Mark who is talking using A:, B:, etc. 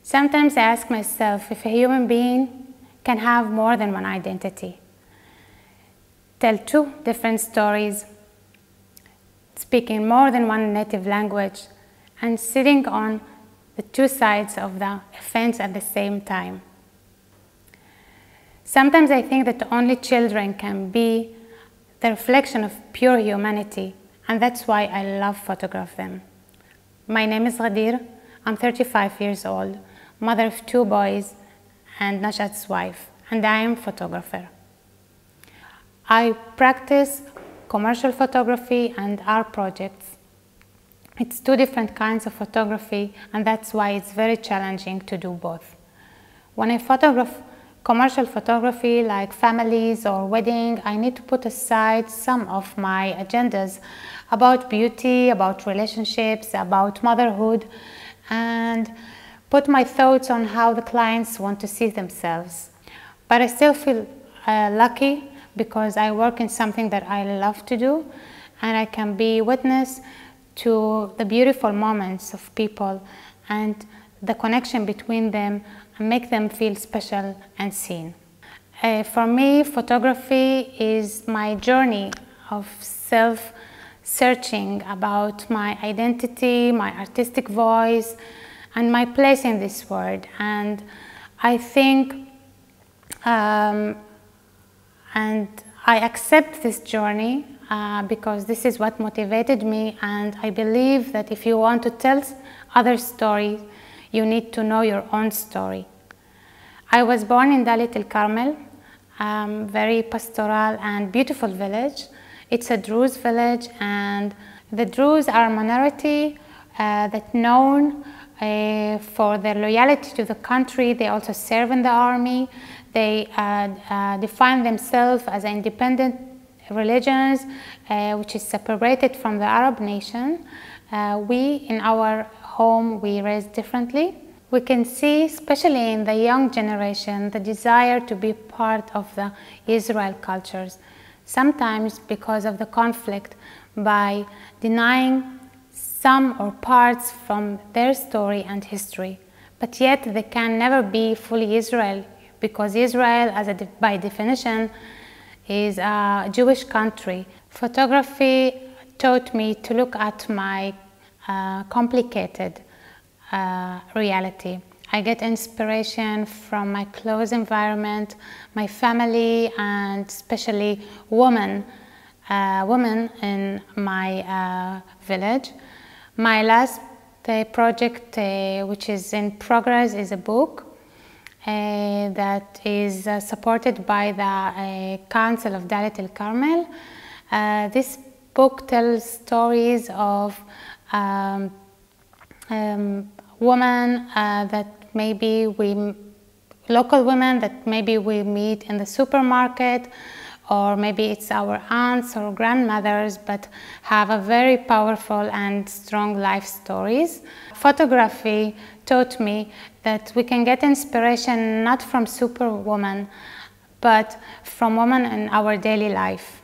A: Sometimes I ask myself if a human being can have more than one identity, tell two different stories, speaking more than one native language, and sitting on the two sides of the fence at the same time. Sometimes I think that only children can be the reflection of pure humanity, and that's why I love photograph them. My name is Gader. I'm 35 years old, mother of 2 boys and Najat's wife, and I am a photographer. I practice commercial photography and art projects. It's 2 different kinds of photography, and that's why it's very challenging to do both. When I photograph commercial photography like families or wedding, I need to put aside some of my agendas about beauty, about relationships, about motherhood, and put my thoughts on how the clients want to see themselves. But I still feel lucky because I work in something that I love to do, and I can be witness to the beautiful moments of people and the connection between them and make them feel special and seen. For me, photography is my journey of self-searching about my identity, my artistic voice, and my place in this world. And I think, and I accept this journey because this is what motivated me, and I believe that if you want to tell other stories, you need to know your own story. I was born in Daliat Al-Carmel, very pastoral and beautiful village. It's a Druze village, and the Druze are a minority that known for their loyalty to the country. They also serve in the army. They define themselves as independent religions, which is separated from the Arab nation. We, in our home, we raise differently. We can see, especially in the young generation, the desire to be part of the Israel cultures, sometimes because of the conflict, by denying some or parts from their story and history. But yet they can never be fully Israel, because Israel, by definition, is a Jewish country. Photography taught me to look at my complicated reality. I get inspiration from my close environment, my family, and especially women in my village. My last project, which is in progress, is a book that is supported by the Council of Daliat Al-Carmel. This book tells stories of women that maybe local women that maybe we meet in the supermarket, or maybe it's our aunts or grandmothers, but have a very powerful and strong life stories. Photography taught me that we can get inspiration not from superwomen, but from women in our daily life.